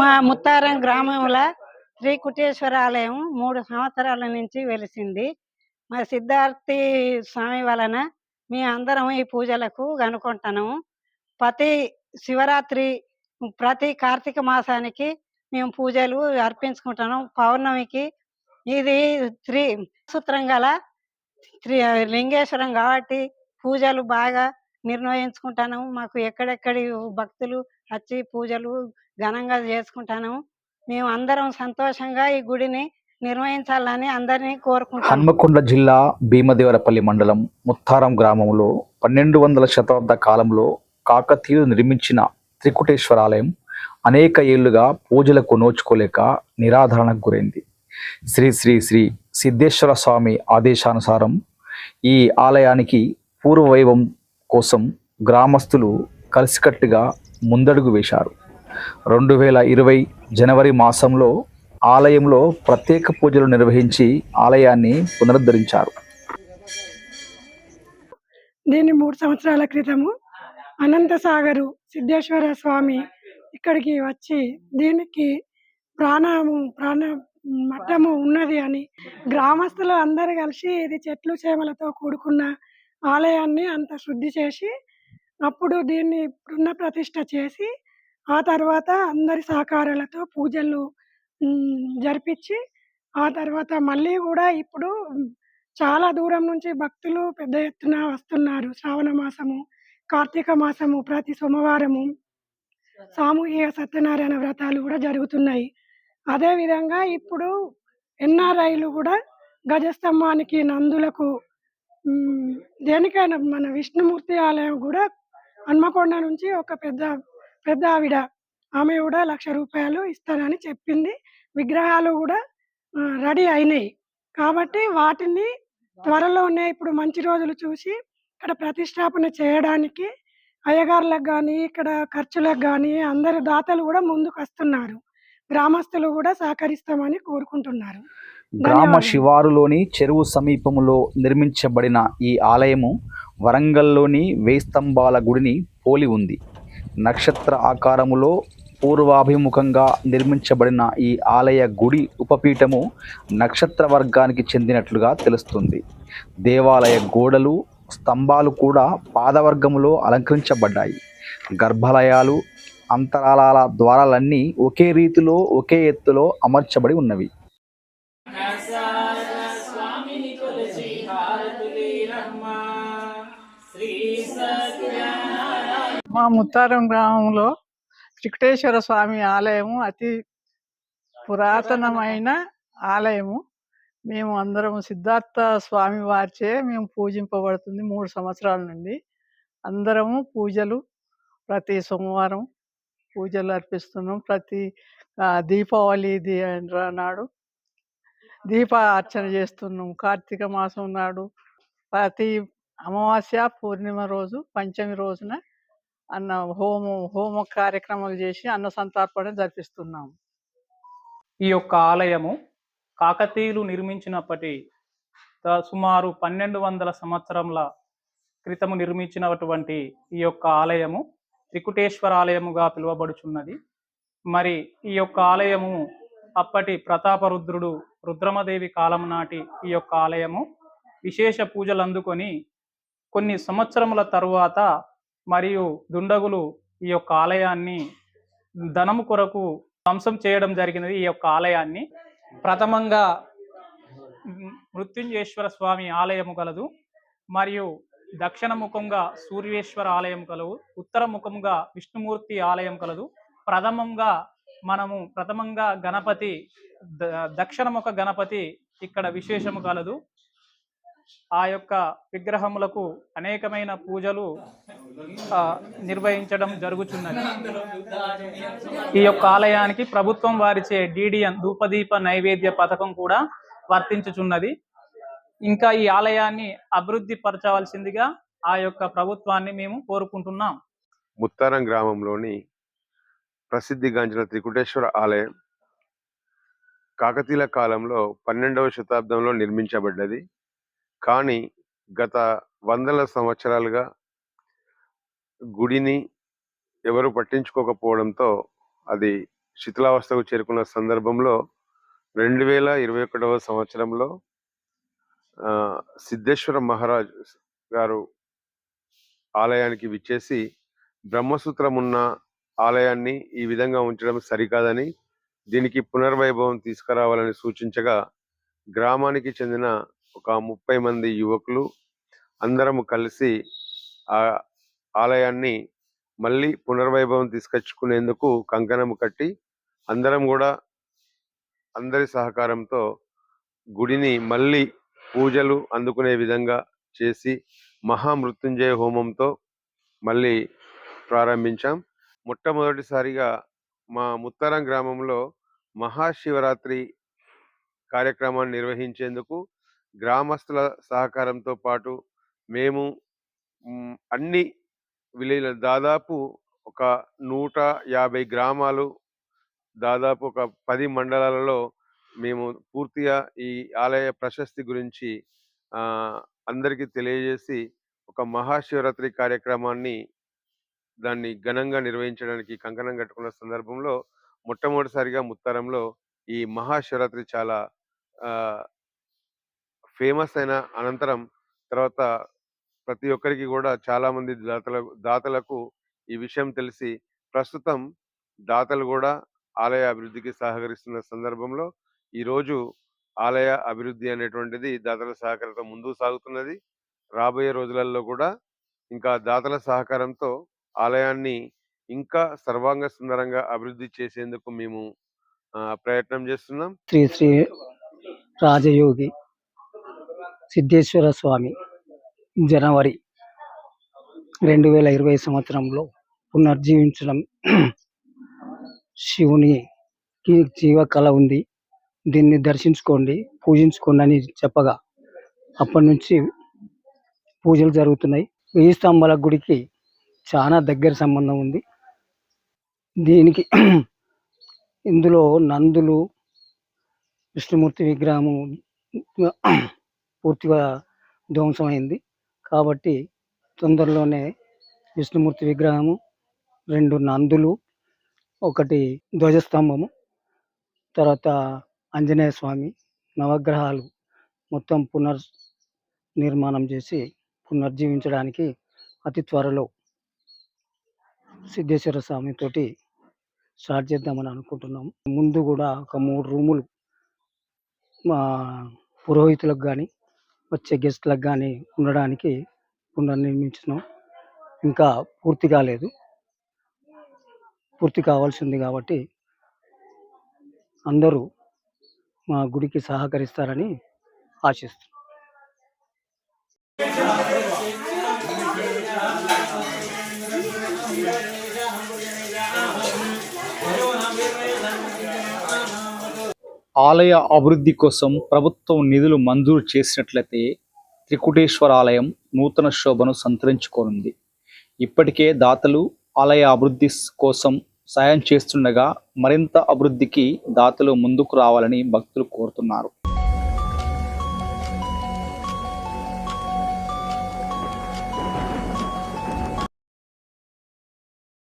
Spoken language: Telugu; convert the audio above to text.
మా ముత్తారం గ్రామంలో శ్రీ కుటేశ్వర ఆలయం 3 సంవత్సరాల నుంచి వెలిసింది. మా సిద్ధార్థి స్వామి వలన మేమందరం ఈ పూజలకు గనుకుంటున్నాము. ప్రతి శివరాత్రి, ప్రతి కార్తీక మాసానికి మేము పూజలు అర్పించుకుంటున్నాం. పౌర్ణమికి ఇది సూత్రం గల లింగేశ్వరం కాబట్టి పూజలు బాగా నిర్వహించుకుంటున్నాము. మాకు ఎక్కడెక్కడి భక్తులు వచ్చి పూజలు ఘనంగా చేసుకుంటున్నాము. మేము అందరం సంతోషంగా ఈ గుడిని నిర్వహించాలని అందరినీ కోరుకుంటున్నాం. హన్మకొండ జిల్లా భీమదేవరపల్లి మండలం ముత్తారం గ్రామంలో 1200వ శతాబ్ద కాలంలో కాకతీయులు నిర్మించిన త్రికుటేశ్వర ఆలయం అనేక ఏళ్లుగా పూజలకు నోచుకోలేక నిరాధరణకు గురైంది. శ్రీ శ్రీ శ్రీ సిద్ధేశ్వర స్వామి ఆదేశానుసారం ఈ ఆలయానికి పూర్వ వైభవం కోసం గ్రామస్తులు కలిసికట్టుగా ముందడుగు వేశారు. 2020 జనవరి మాసంలో ఆలయంలో ప్రత్యేక పూజలు నిర్వహించి ఆలయాన్ని పునరుద్ధరించారు. దీన్ని 3 సంవత్సరాల క్రితము అనంతసాగరు సిద్ధేశ్వర స్వామి ఇక్కడికి వచ్చి దీనికి ప్రాణ మట్టము ఉన్నది అని గ్రామస్తులు అందరు కలిసి ఇది చెట్లు చేమలతో కూడుకున్న ఆలయాన్ని అంత శుద్ధి చేసి అప్పుడు దీన్ని పునః ప్రతిష్ఠ చేసి ఆ తర్వాత అందరి సహకారాలతో పూజలు జరిపించి ఆ తర్వాత మళ్ళీ కూడా ఇప్పుడు చాలా దూరం నుంచి భక్తులు పెద్ద ఎత్తున వస్తున్నారు. శ్రావణ మాసము, కార్తీక మాసము ప్రతి సోమవారము సామూహిక సత్యనారాయణ వ్రతాలు కూడా జరుగుతున్నాయి. అదేవిధంగా ఇప్పుడు ఎన్ఆర్ఐలు కూడా గజస్తంభానికి నందులకు దేనికైనా మన విష్ణుమూర్తి ఆలయం కూడా హన్మకొండ నుంచి ఒక పెద్ద ఆవిడ ఆమె కూడా ₹1,00,000 ఇస్తానని చెప్పింది. విగ్రహాలు కూడా రెడీ అయినాయి కాబట్టి వాటిని త్వరలోనే ఇప్పుడు మంచి రోజులు చూసి ఇక్కడ ప్రతిష్టాపన చేయడానికి అయ్యగారులకు కానీ ఇక్కడ ఖర్చులకు కానీ అందరు దాతలు కూడా ముందుకు వస్తున్నారు. గ్రామస్తులు కూడా సహకరిస్తామని కోరుకుంటున్నారు. గ్రామ శివారులోని చెరువు సమీపంలో నిర్మించబడిన ఈ ఆలయము వరంగల్లోని 1000 స్తంభాల గుడిని పోలి ఉంది. నక్షత్ర ఆకారములో పూర్వాభిముఖంగా నిర్మించబడిన ఈ ఆలయ గుడి ఉపపీఠము నక్షత్ర వర్గానికి చెందినట్లుగా తెలుస్తుంది. దేవాలయ గోడలు, స్తంభాలు కూడా పాదవర్గములో అలంకరించబడ్డాయి. గర్భాలయాలు, అంతరాలాల ద్వారాలన్నీ ఒకే రీతిలో ఒకే ఎత్తులో అమర్చబడి ఉన్నవి. మా ముత్తారం గ్రామంలో త్రికుటేశ్వర స్వామి ఆలయము అతి పురాతనమైన ఆలయము. మేము అందరం సిద్ధార్థ స్వామి వారిచే మేము పూజింపబడుతుంది 3 సంవత్సరాల నుండి. అందరము పూజలు ప్రతి సోమవారం పూజలు అర్పిస్తున్నాం. ప్రతి దీపావళి నాడు దీప అర్చన చేస్తున్నాం. కార్తీక మాసం నాడు ప్రతి అమావాస్య, పూర్ణిమ రోజు, పంచమి రోజున హోమ కార్యక్రమాలు చేసి అన్న సంతర్పణ జరిపిస్తున్నాము. ఈ యొక్క ఆలయము కాకతీయులు నిర్మించినప్పటి సుమారు 1200 సంవత్సరముల క్రితము నిర్మించినటువంటి ఈ యొక్క ఆలయము త్రికుటేశ్వర ఆలయముగా పిలువబడుచున్నది. మరి ఈ యొక్క ఆలయము అప్పటి ప్రతాపరుద్రుడు రుద్రమదేవి కాలం నాటి ఈ యొక్క ఆలయము విశేష పూజలు అందుకొని కొన్ని సంవత్సరముల తరువాత మరియు దుండగులు ఈ యొక్క ఆలయాన్ని ధనము కొరకు ధ్వంసం చేయడం జరిగినది. ఈ యొక్క ఆలయాన్ని ప్రథమంగా మృత్యుంజయేశ్వర స్వామి ఆలయము కలదు, మరియు దక్షిణ ముఖంగా సూర్యేశ్వర ఆలయం కలవు, ఉత్తర ముఖంగా విష్ణుమూర్తి ఆలయం కలదు. ప్రథమంగా గణపతి, దక్షిణముఖ గణపతి ఇక్కడ విశేషము కలదు. ఆ యొక్క విగ్రహములకు అనేకమైన పూజలు నిర్వహించడం జరుగుతున్నది. ఈ యొక్క ఆలయానికి ప్రభుత్వం వారిచే DDN ధూపదీప నైవేద్య పథకం కూడా వర్తించుచున్నది. ఇంకా ఈ ఆలయాన్ని అభివృద్ధి పరచవలసిందిగా ఆ యొక్క ప్రభుత్వాన్ని మేము కోరుకుంటున్నాం. ముత్తారం గ్రామంలోని ప్రసిద్ధిగాంచిన త్రికుటేశ్వర ఆలయం కాకతీయుల కాలంలో 12వ శతాబ్దంలో నిర్మించబడ్డది. కానీ గత వందల సంవత్సరాలుగా గుడిని ఎవరు పట్టించుకోకపోవడంతో అది శిథిలావస్థకు చేరుకున్న సందర్భంలో 2021వ సంవత్సరంలో సిద్ధేశ్వర మహారాజ్ గారు ఆలయానికి విచ్చేసి బ్రహ్మసూత్రం ఉన్న ఆలయాన్ని ఈ విధంగా ఉంచడం సరికాదని, దీనికి పునర్వైభవం తీసుకురావాలని సూచించగా గ్రామానికి చెందిన ఒక 30 మంది యువకులు అందరము కలిసి ఆ ఆలయాన్ని మళ్ళీ పునర్వైభవం తీసుకొచ్చుకునేందుకు కంకణము కట్టి అందరం కూడా అందరి సహకారంతో గుడిని మళ్ళీ పూజలు అందుకునే విధంగా చేసి మహామృత్యుంజయ హోమంతో మళ్ళీ ప్రారంభించాం. మొట్టమొదటిసారిగా మా ముత్తారం గ్రామంలో మహాశివరాత్రి కార్యక్రమాన్ని నిర్వహించేందుకు గ్రామస్తుల సహకారంతో పాటు మేము అన్ని విలేజ్ల దాదాపు ఒక 150 గ్రామాలు, దాదాపు ఒక 10 మండలాలలో మేము పూర్తిగా ఈ ఆలయ ప్రశస్తి గురించి అందరికీ తెలియజేసి ఒక మహాశివరాత్రి కార్యక్రమాన్ని దాన్ని ఘనంగా నిర్వహించడానికి కంకణం కట్టుకున్న సందర్భంలో మొట్టమొదటిసారిగా ముత్తారంలో ఈ మహాశివరాత్రి చాలా ఫేమస్ అయిన అనంతరం తర్వాత ప్రతి ఒక్కరికి కూడా చాలా మంది దాతలకు ఈ విషయం తెలిసి ప్రస్తుతం దాతలు కూడా ఆలయ అభివృద్ధికి సహకరిస్తున్న సందర్భంలో ఈరోజు ఆలయ అభివృద్ధి అనేటువంటిది దాతల సహకారంతో ముందుకు సాగుతున్నది. రాబోయే రోజులలో కూడా ఇంకా దాతల సహకారంతో ఆలయాన్ని ఇంకా సర్వాంగ సుందరంగా అభివృద్ధి చేసేందుకు మేము ప్రయత్నం చేస్తున్నాం. శ్రీ శ్రీ రాజయోగి సిద్ధేశ్వర స్వామి జనవరి 2020 సంవత్సరంలో పునర్జీవించడం, శివునికి జీవకళ ఉంది, దీన్ని దర్శించుకోండి, పూజించుకోండి అని చెప్పగా అప్పటి నుంచి పూజలు జరుగుతున్నాయి. 1000 స్తంభాల గుడికి చాలా దగ్గర సంబంధం ఉంది. దీనికి ఇందులో నందులు, విష్ణుమూర్తి విగ్రహము పూర్తిగా ధ్వంసమైంది కాబట్టి తొందరలోనే విష్ణుమూర్తి విగ్రహము, 2 నందులు, 1 ధ్వజస్తంభము, తర్వాత ఆంజనేయ స్వామి, నవగ్రహాలు మొత్తం నిర్మాణం చేసి పునర్జీవించడానికి అతి త్వరలో సిద్ధేశ్వర స్వామి తోటి స్టార్ట్ చేద్దామని అనుకుంటున్నాము. ముందు కూడా ఒక 3 రూములు మా పురోహితులకు కానీ వచ్చే గెస్ట్లకు కానీ ఉండడానికి పునర్నిర్మించినాం. ఇంకా పూర్తి కాలేదు, పూర్తి కావాల్సింది కాబట్టి అందరూ మా గుడికి సహకరిస్తారని ఆశిస్తున్నాం. ఆలయ అభివృద్ధి కోసం ప్రభుత్వం నిధులు మంజూరు చేసినట్లయితే త్రికుటేశ్వర ఆలయం నూతన శోభను సంతరించుకోనుంది. ఇప్పటికే దాతలు ఆలయ అభివృద్ధి కోసం సాయం చేస్తుండగా మరింత అభివృద్ధికి దాతలు ముందుకు రావాలని భక్తులు కోరుతున్నారు.